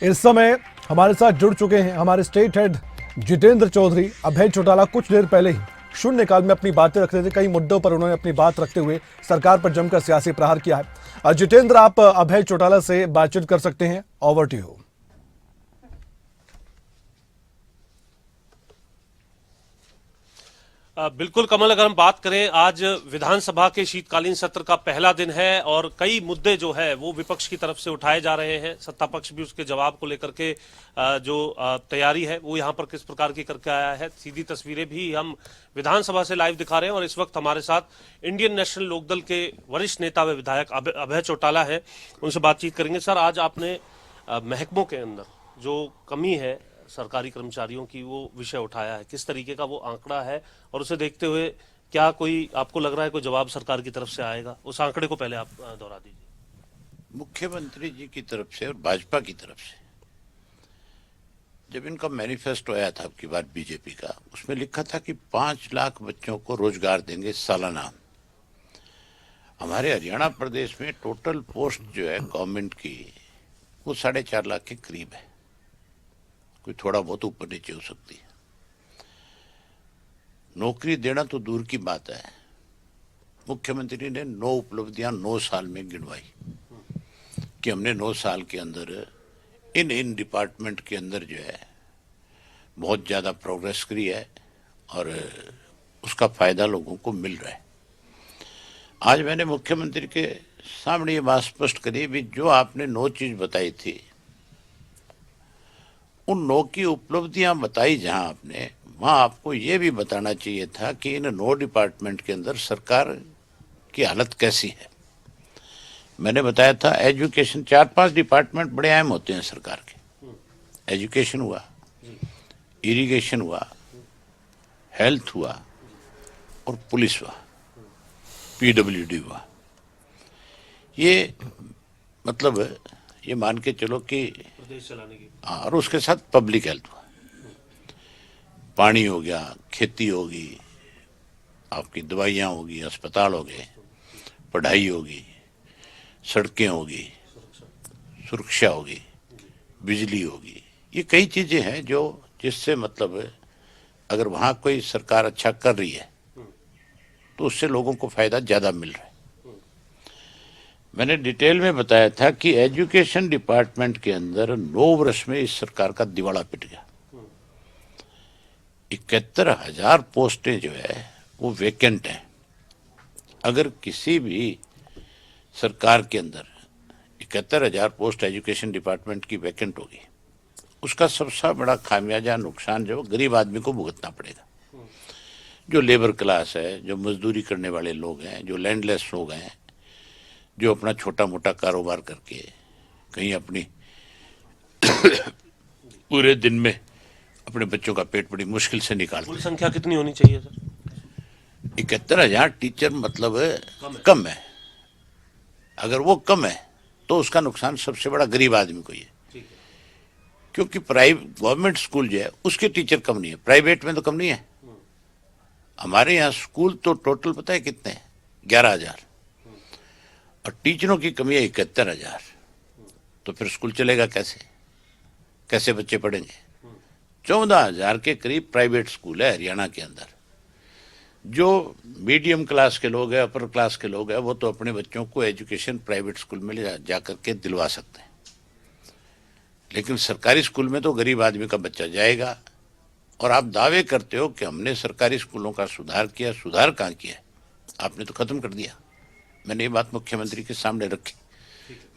इस समय हमारे साथ जुड़ चुके हैं हमारे स्टेट हेड जितेंद्र चौधरी। अभय चौटाला कुछ देर पहले ही शून्यकाल में अपनी बातें रख रहे थे। कई मुद्दों पर उन्होंने अपनी बात रखते हुए सरकार पर जमकर सियासी प्रहार किया है। जितेंद्र, आप अभय चौटाला से बातचीत कर सकते हैं। Over to you. बिल्कुल कमल, अगर हम बात करें, आज विधानसभा के शीतकालीन सत्र का पहला दिन है और कई मुद्दे जो है वो विपक्ष की तरफ से उठाए जा रहे हैं। सत्ता पक्ष भी उसके जवाब को लेकर के जो तैयारी है वो यहाँ पर किस प्रकार की करके आया है, सीधी तस्वीरें भी हम विधानसभा से लाइव दिखा रहे हैं। और इस वक्त हमारे साथ इंडियन नेशनल लोकदल के वरिष्ठ नेता व विधायक अभय चौटाला है, उनसे बातचीत करेंगे। सर, आज आपने महकमों के अंदर जो कमी है सरकारी कर्मचारियों की, वो विषय उठाया है। किस तरीके का वो आंकड़ा है और उसे देखते हुए क्या कोई आपको लग रहा है कोई जवाब सरकार की तरफ से आएगा? उस आंकड़े को पहले आप दोहरा दीजिए। मुख्यमंत्री जी की तरफ से और भाजपा की तरफ से जब इनका मैनिफेस्टो आया था अब की बार बीजेपी का, उसमें लिखा था कि 5 लाख बच्चों को रोजगार देंगे सालाना। हमारे हरियाणा प्रदेश में टोटल पोस्ट जो है गवर्नमेंट की वो 4.5 लाख के करीब है, कोई थोड़ा बहुत ऊपर नीचे हो सकती है। नौकरी देना तो दूर की बात है, मुख्यमंत्री ने 9 उपलब्धियां 9 साल में गिनवाई कि हमने 9 साल के अंदर इन डिपार्टमेंट के अंदर जो है बहुत ज्यादा प्रोग्रेस करी है और उसका फायदा लोगों को मिल रहा है। आज मैंने मुख्यमंत्री के सामने ये बात स्पष्ट करी भी, जो आपने 9 चीज बताई थी, उन 9 की उपलब्धियां बताई जहां आपने, वहां आपको यह भी बताना चाहिए था कि इन 9 डिपार्टमेंट के अंदर सरकार की हालत कैसी है। मैंने बताया था एजुकेशन, 4-5 डिपार्टमेंट बड़े अहम होते हैं सरकार के। एजुकेशन हुआ, इरिगेशन हुआ, हेल्थ हुआ और पुलिस हुआ, पीडब्ल्यूडी हुआ। ये मतलब ये मान के चलो कि प्रदेश चलाने की, और उसके साथ पब्लिक हेल्थ हुआ, पानी हो गया, खेती होगी, आपकी दवाइयाँ होगी, अस्पताल हो गए, पढ़ाई होगी, सड़कें होगी, सुरक्षा होगी, बिजली होगी। ये कई चीजें हैं जो जिससे मतलब अगर वहाँ कोई सरकार अच्छा कर रही है तो उससे लोगों को फायदा ज्यादा मिल रहा है। मैंने डिटेल में बताया था कि एजुकेशन डिपार्टमेंट के अंदर 9 वर्ष में इस सरकार का दिवाला पिट गया। 71,000 पोस्टें जो है वो वेकेंट हैं। अगर किसी भी सरकार के अंदर 71,000 पोस्ट एजुकेशन डिपार्टमेंट की वैकेंट होगी, उसका सबसे बड़ा खामियाजा नुकसान जो गरीब आदमी को भुगतना पड़ेगा। जो लेबर क्लास है, जो मजदूरी करने वाले लोग हैं, जो लैंडलेस लोग हैं, जो अपना छोटा मोटा कारोबार करके कहीं अपनी पूरे दिन में अपने बच्चों का पेट बड़ी मुश्किल से निकालते हैं। संख्या कितनी होनी चाहिए सर? 71,000 टीचर मतलब कम है। अगर वो कम है तो उसका नुकसान सबसे बड़ा गरीब आदमी को ही है, क्योंकि गवर्नमेंट स्कूल जो है उसके टीचर कम नहीं है, प्राइवेट में तो कम नहीं है। हमारे यहाँ स्कूल तो टोटल पता है कितने हैं? 11,000 और टीचरों की कमी है 71,000। तो फिर स्कूल चलेगा कैसे? कैसे बच्चे पढ़ेंगे? 14,000 के करीब प्राइवेट स्कूल है हरियाणा के अंदर। जो मीडियम क्लास के लोग हैं, अपर क्लास के लोग हैं, वो तो अपने बच्चों को एजुकेशन प्राइवेट स्कूल में जा करके दिलवा सकते हैं, लेकिन सरकारी स्कूल में तो गरीब आदमी का बच्चा जाएगा। और आप दावे करते हो कि हमने सरकारी स्कूलों का सुधार किया। सुधार कहाँ किया? आपने तो खत्म कर दिया। मैंने ये बात मुख्यमंत्री के सामने रखी।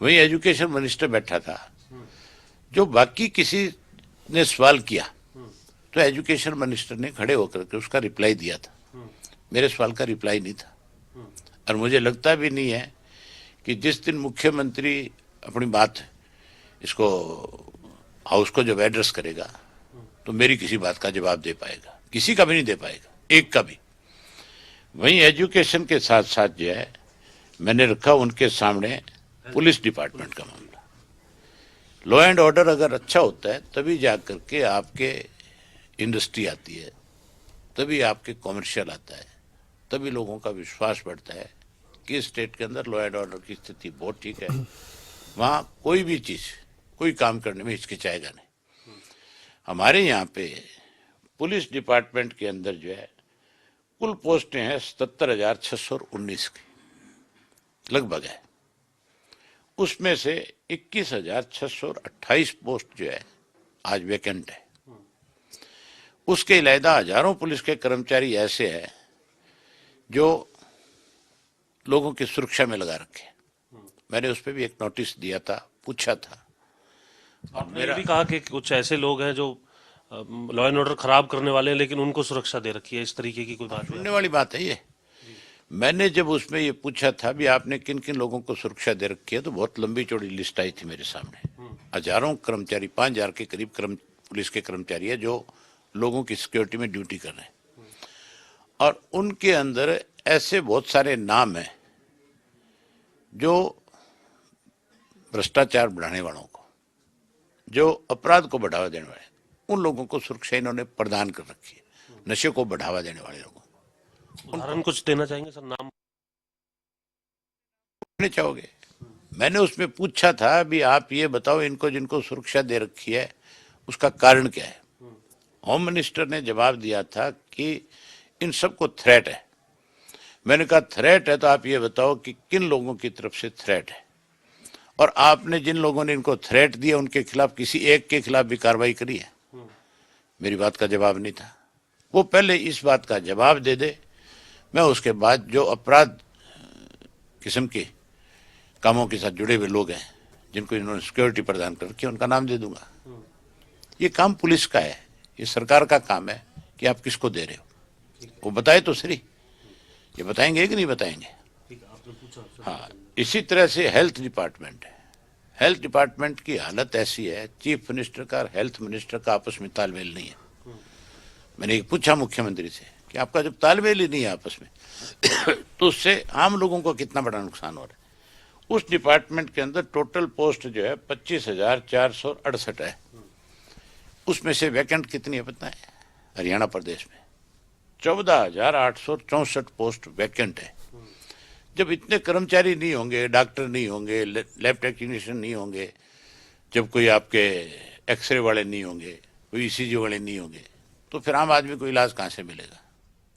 वही एजुकेशन मिनिस्टर बैठा था, जो बाकी किसी ने सवाल किया तो एजुकेशन मिनिस्टर ने खड़े होकर के उसका रिप्लाई दिया था। मेरे सवाल का रिप्लाई नहीं था। और मुझे लगता भी नहीं है कि जिस दिन मुख्यमंत्री अपनी बात इसको हाउस को जब एड्रेस करेगा तो मेरी किसी बात का जवाब दे पाएगा, किसी का भी नहीं दे पाएगा, एक का भी। वहीं एजुकेशन के साथ साथ जो है मैंने रखा उनके सामने पुलिस डिपार्टमेंट का मामला। लॉ एंड ऑर्डर अगर अच्छा होता है तभी जा करके आपके इंडस्ट्री आती है, तभी आपके कॉमर्शियल आता है, तभी लोगों का विश्वास बढ़ता है कि स्टेट के अंदर लॉ एंड ऑर्डर की स्थिति बहुत ठीक है। वहाँ कोई भी चीज, कोई काम करने में हिचकिचाएगा नहीं। हमारे यहाँ पे पुलिस डिपार्टमेंट के अंदर जो है कुल पोस्टें हैं 77,619 की लगभग है। उसमें से 21,628 पोस्ट जो है आज वैकेंट है। उसके अलावा हजारों पुलिस के कर्मचारी ऐसे हैं जो लोगों की सुरक्षा में लगा रखे। मैंने उस पर भी एक नोटिस दिया था, पूछा था। आपने ये भी कहा कि कुछ ऐसे लोग हैं जो लॉ एंड ऑर्डर खराब करने वाले हैं लेकिन उनको सुरक्षा दे रखी है, इस तरीके की कोई बात सुनने वाली बात है ये। मैंने जब उसमें ये पूछा था भी आपने किन किन लोगों को सुरक्षा दे रखी है, तो बहुत लंबी चौड़ी लिस्ट आई थी मेरे सामने। हजारों कर्मचारी, 5,000 के करीब पुलिस के कर्मचारी है जो लोगों की सिक्योरिटी में ड्यूटी कर रहे हैं, और उनके अंदर ऐसे बहुत सारे नाम हैं जो भ्रष्टाचार बढ़ाने वालों को, जो अपराध को बढ़ावा देने वाले, उन लोगों को सुरक्षा इन्होंने प्रदान कर रखी है। नशे को बढ़ावा देने वाले लोगों को उदाहरण कुछ देना चाहेंगे सर? नाम चाहोगे? मैंने उसमें पूछा था भी आप ये बताओ इनको जिनको सुरक्षा दे रखी है उसका कारण क्या है। होम मिनिस्टर ने जवाब दिया था कि इन सबको थ्रेट है। मैंने कहा थ्रेट है तो आप ये बताओ कि किन लोगों की तरफ से थ्रेट है, और आपने जिन लोगों ने इनको थ्रेट दिया उनके खिलाफ किसी एक के खिलाफ भी कार्रवाई करी है? मेरी बात का जवाब नहीं था। वो पहले इस बात का जवाब दे दे, मैं उसके बाद जो अपराध किस्म के कामों के साथ जुड़े हुए लोग हैं जिनको इन्होंने सिक्योरिटी प्रदान कर रखी है उनका नाम दे दूंगा। ये काम पुलिस का है, ये सरकार का काम है कि आप किसको दे रहे हो, वो बताए तो सही। ये बताएंगे कि नहीं बताएंगे? हाँ, इसी तरह से हेल्थ डिपार्टमेंट है। हेल्थ डिपार्टमेंट की हालत ऐसी है, चीफ मिनिस्टर का और हेल्थ मिनिस्टर का आपस में तालमेल नहीं है। मैंने एक पूछा मुख्यमंत्री से कि आपका जब तालमेल ही नहीं है आपस में तो उससे आम लोगों को कितना बड़ा नुकसान हो रहा है। उस डिपार्टमेंट के अंदर टोटल पोस्ट जो है 25,468 है। उसमें से वैकेंट कितनी है पता है? हरियाणा प्रदेश में 14,864 पोस्ट वैकेंट है। जब इतने कर्मचारी नहीं होंगे, डॉक्टर नहीं होंगे, लैब टेक्नीशियन नहीं होंगे, जब कोई आपके एक्सरे वाले नहीं होंगे, कोई ईसीजी वाले नहीं होंगे, तो फिर आम आदमी को इलाज कहाँ से मिलेगा?